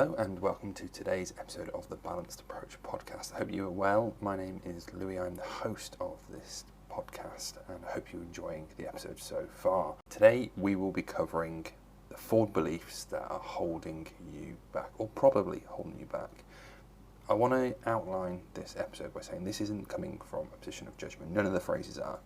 Hello and welcome to today's episode of the Balanced Approach podcast. I hope you are well. My name is Louis. I'm the host of this podcast and I hope you're enjoying the episode so far. Today we will be covering the 4 beliefs that are holding you back, or probably holding you back. I want to outline this episode by saying this isn't coming from a position of judgment. None of the phrases are.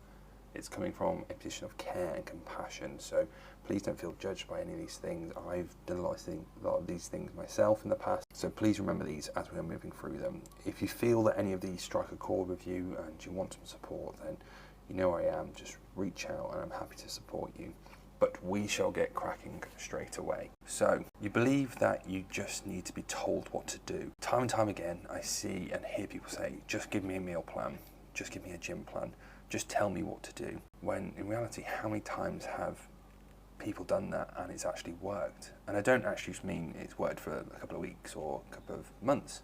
It's coming from a position of care and compassion. So please don't feel judged by any of these things. I've done a lot of these things myself in the past. So please remember these as we are moving through them. If you feel that any of these strike a chord with you and you want some support, then you know I am. Just reach out and I'm happy to support you. But we shall get cracking straight away. So you believe that you just need to be told what to do. Time and time again, I see and hear people say, just give me a meal plan, just give me a gym plan, just tell me what to do. When in reality, how many times have people done that and it's actually worked? And I don't actually just mean it's worked for a couple of weeks or a couple of months.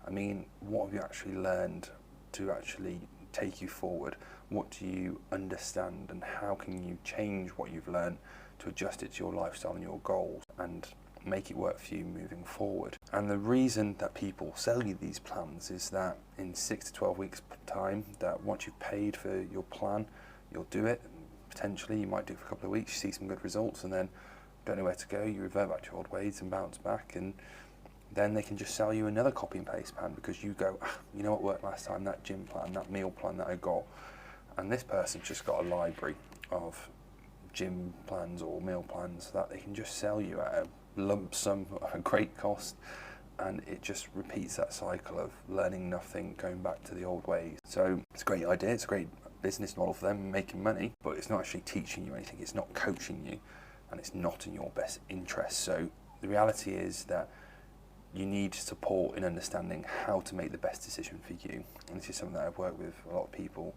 I mean, what have you actually learned to actually take you forward? What do you understand and how can you change what you've learned to adjust it to your lifestyle and your goals and make it work for you moving forward? And the reason that people sell you these plans is that in 6 to 12 weeks time, that once you've paid for your plan, you'll do it. Potentially you might do it for a couple of weeks, you see some good results, and then don't know where to go, you revert back to your old ways and bounce back, and then they can just sell you another copy and paste plan because you go, you know what worked last time, that gym plan, that meal plan that I got. And this person's just got a library of gym plans or meal plans that they can just sell you at a lump sum at a great cost, and it just repeats that cycle of learning nothing, going back to the old ways. So it's a great idea, it's a great business model for them, making money, but it's not actually teaching you anything, it's not coaching you, and it's not in your best interest. So the reality is that you need support in understanding how to make the best decision for you. And this is something that I've worked with a lot of people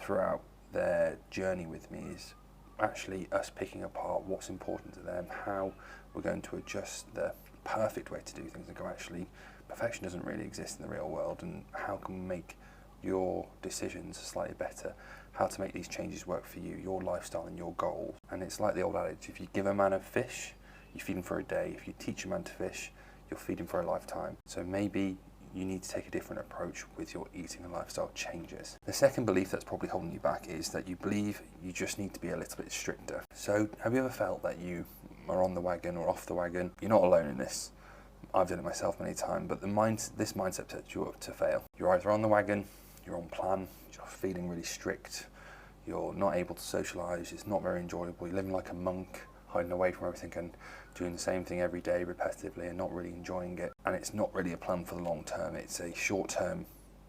throughout their journey with me, is actually us picking apart what's important to them, how we're going to adjust the perfect way to do things and go, actually, perfection doesn't really exist in the real world, and how can we make your decisions slightly better, how to make these changes work for you, your lifestyle and your goals. And it's like the old adage, if you give a man a fish, you feed him for a day. If you teach a man to fish, you'll feed him for a lifetime. So maybe you need to take a different approach with your eating and lifestyle changes. The second belief that's probably holding you back is that you believe you just need to be a little bit stricter. So have you ever felt that you are on the wagon or off the wagon? You're not alone in this. I've done it myself many times, but this mindset sets you up to fail. You're either on the wagon, you're on plan, you're feeling really strict, you're not able to socialise, it's not very enjoyable, you're living like a monk, hiding away from everything and doing the same thing every day repetitively and not really enjoying it. And it's not really a plan for the long term, it's a short-term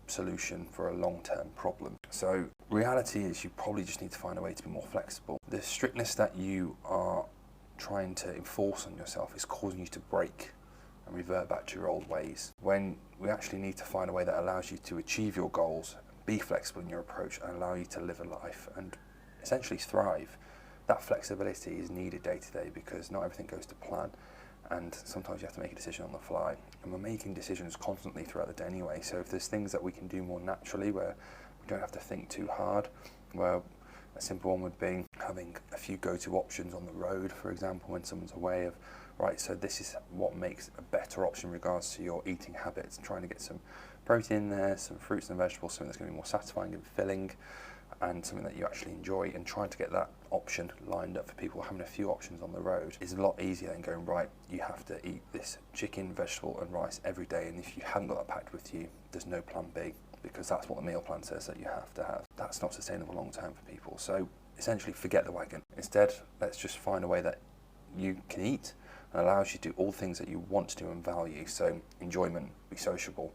solution for a long-term problem. So reality is you probably just need to find a way to be more flexible. The strictness that you are trying to enforce on yourself is causing you to break and revert back to your old ways, when we actually need to find a way that allows you to achieve your goals, be flexible in your approach and allow you to live a life and essentially thrive. That flexibility is needed day to day because not everything goes to plan, and sometimes you have to make a decision on the fly, and we're making decisions constantly throughout the day anyway. So if there's things that we can do more naturally where we don't have to think too hard, where a simple one would be having a few go-to options on the road, for example, when someone's away, of right, so this is what makes a better option in regards to your eating habits, trying to get some protein in there, some fruits and vegetables, something that's going to be more satisfying and filling, and something that you actually enjoy, and trying to get that option lined up for people. Having a few options on the road is a lot easier than going, right, you have to eat this chicken, vegetable and rice every day, and if you haven't got that packed with you, there's no plan B, because that's what the meal plan says that you have to have. That's not sustainable long term for people. So essentially forget the wagon. Instead, let's just find a way that you can eat and allows you to do all things that you want to do and value. So enjoyment, be sociable,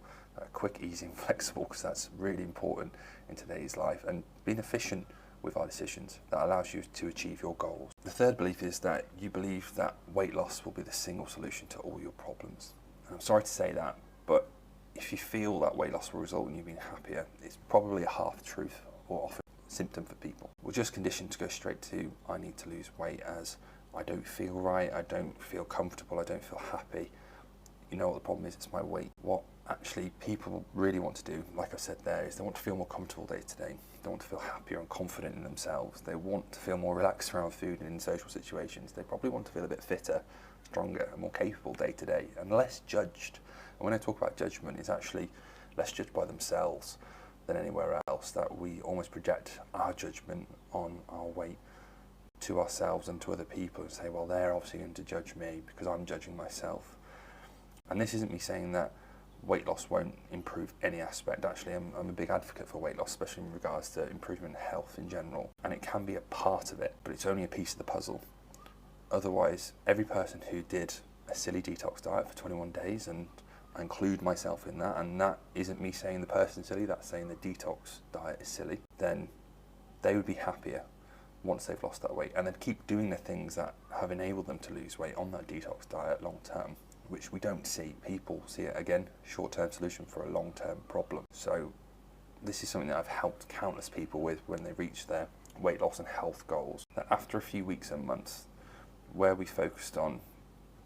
quick, easy and flexible, because that's really important in today's life, and being efficient with our decisions that allows you to achieve your goals. The third belief is that you believe that weight loss will be the single solution to all your problems. And I'm sorry to say that, but if you feel that weight loss will result in you being happier, it's probably a half truth or often a symptom for people. We're just conditioned to go straight to, I need to lose weight, as I don't feel right, I don't feel comfortable, I don't feel happy. You know what the problem is? It's my weight. What actually people really want to do, like I said there, is they want to feel more comfortable day to day. They want to feel happier and confident in themselves. They want to feel more relaxed around food and in social situations. They probably want to feel a bit fitter, stronger and more capable day to day and less judged. And when I talk about judgment, it's actually less judged by themselves than anywhere else, that we almost project our judgment on our weight to ourselves and to other people and say, well, they're obviously going to judge me because I'm judging myself. And this isn't me saying that weight loss won't improve any aspect. Actually, I'm a big advocate for weight loss, especially in regards to improvement in health in general. And it can be a part of it, but it's only a piece of the puzzle. Otherwise, every person who did a silly detox diet for 21 days, and I include myself in that, and that isn't me saying the person's silly, that's saying the detox diet is silly, then they would be happier once they've lost that weight, and then keep doing the things that have enabled them to lose weight on that detox diet long term, which we don't see. People see it, again, short-term solution for a long-term problem. So this is something that I've helped countless people with when they reach their weight loss and health goals, that after a few weeks and months where we focused on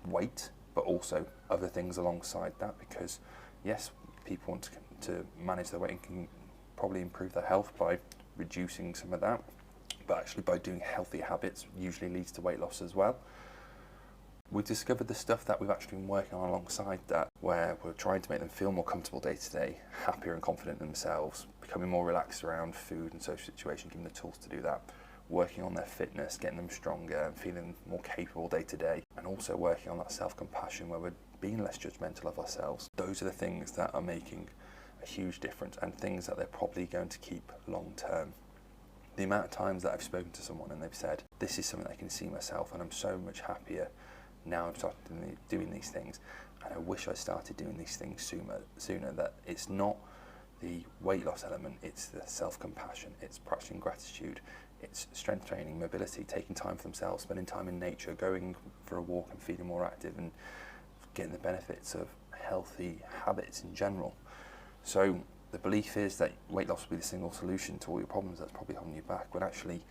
weight but also other things alongside that, because yes, people want to manage their weight and can probably improve their health by reducing some of that, but actually by doing healthy habits usually leads to weight loss as well. We've discovered the stuff that we've actually been working on alongside that, where we're trying to make them feel more comfortable day to day, happier and confident in themselves, becoming more relaxed around food and social situations, giving them the tools to do that, working on their fitness, getting them stronger and feeling more capable day to day, and also working on that self-compassion where we're being less judgmental of ourselves. Those are the things that are making a huge difference and things that they're probably going to keep long term. The amount of times that I've spoken to someone and they've said, this is something I can see myself and I'm so much happier now I've started doing these things, and I wish I started doing these things sooner, that it's not the weight loss element, it's the self-compassion, it's practicing gratitude, it's strength training, mobility, taking time for themselves, spending time in nature, going for a walk and feeling more active and getting the benefits of healthy habits in general. So the belief is that weight loss will be the single solution to all your problems that's probably holding you back, when actually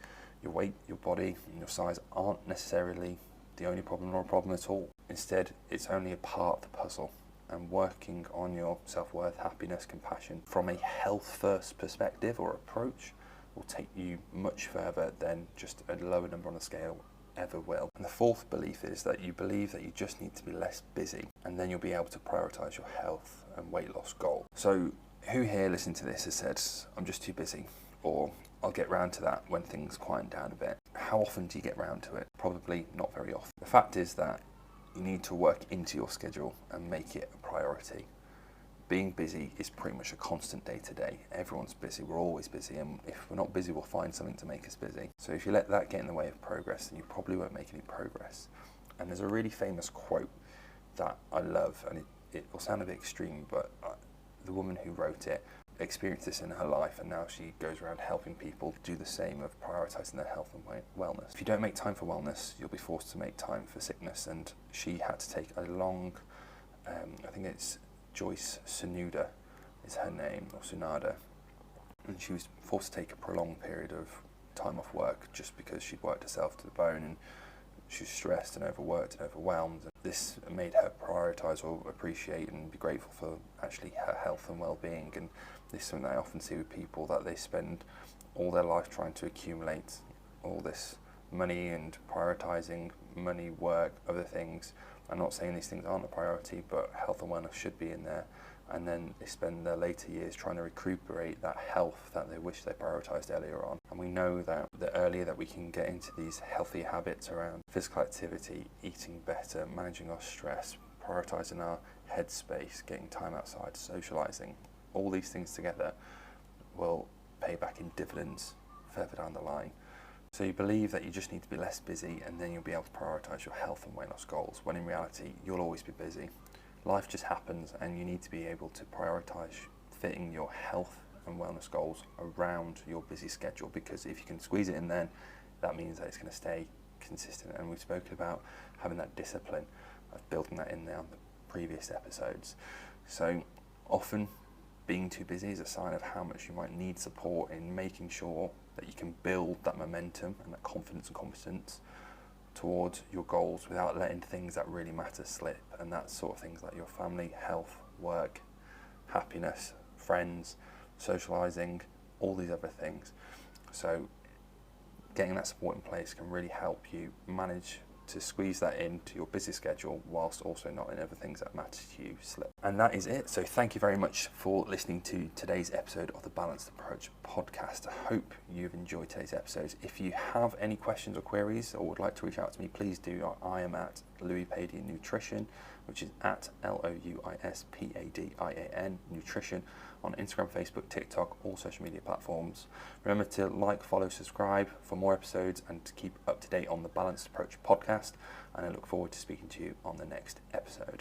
your weight, your body and your size aren't necessarily the only problem or a problem at all. Instead, it's only a part of the puzzle, and working on your self-worth, happiness, compassion from a health-first perspective or approach will take you much further than just a lower number on the scale ever will. And the fourth belief is that you believe that you just need to be less busy, and then you'll be able to prioritise your health and weight loss goal. So who here listening to this has said, I'm just too busy, or I'll get round to that when things quieten down a bit? How often do you get round to it? Probably not very often. The fact is that you need to work into your schedule and make it a priority. Being busy is pretty much a constant day to day. Everyone's busy, we're always busy, and if we're not busy, we'll find something to make us busy. So if you let that get in the way of progress, then you probably won't make any progress. And there's a really famous quote that I love, and it will sound a bit extreme, but the woman who wrote it experienced this in her life, and now she goes around helping people do the same, of prioritising their health and wellness. If you don't make time for wellness, you'll be forced to make time for sickness, and she had to take a long, I think it's Joyce Sunuda is her name, or Sunada, and she was forced to take a prolonged period of time off work just because she'd worked herself to the bone and she was stressed and overworked and overwhelmed. This made her prioritise or appreciate and be grateful for actually her health and well-being. And this is something that I often see with people, that they spend all their life trying to accumulate all this money and prioritising money, work, other things. I'm not saying these things aren't a priority, but health and wellness should be in there. And then they spend their later years trying to recuperate that health that they wish they prioritised earlier on. And we know that the earlier that we can get into these healthy habits around physical activity, eating better, managing our stress, prioritising our headspace, getting time outside, socialising, all these things together will pay back in dividends further down the line. So you believe that you just need to be less busy and then you'll be able to prioritise your health and weight loss goals, when in reality you'll always be busy. Life just happens, and you need to be able to prioritise fitting your health and wellness goals around your busy schedule, because if you can squeeze it in then, that means that it's going to stay consistent. And we've spoken about having that discipline, of building that in there on the previous episodes. So often being too busy is a sign of how much you might need support in making sure that you can build that momentum and that confidence and competence towards your goals without letting things that really matter slip. And that's sort of things like your family, health, work, happiness, friends, socializing, all these other things. So getting that support in place can really help you manage to squeeze that into your busy schedule whilst also not letting other things that matter to you slip. And that is it. So thank you very much for listening to today's episode of the Balanced Approach podcast. I hope you've enjoyed today's episode. If you have any questions or queries or would like to reach out to me, please do. I am at Louis Padian Nutrition, which is at LOUISPADIAN Nutrition on Instagram, Facebook, TikTok, all social media platforms. Remember to like, follow, subscribe for more episodes and to keep up to date on the Balanced Approach podcast. And I look forward to speaking to you on the next episode.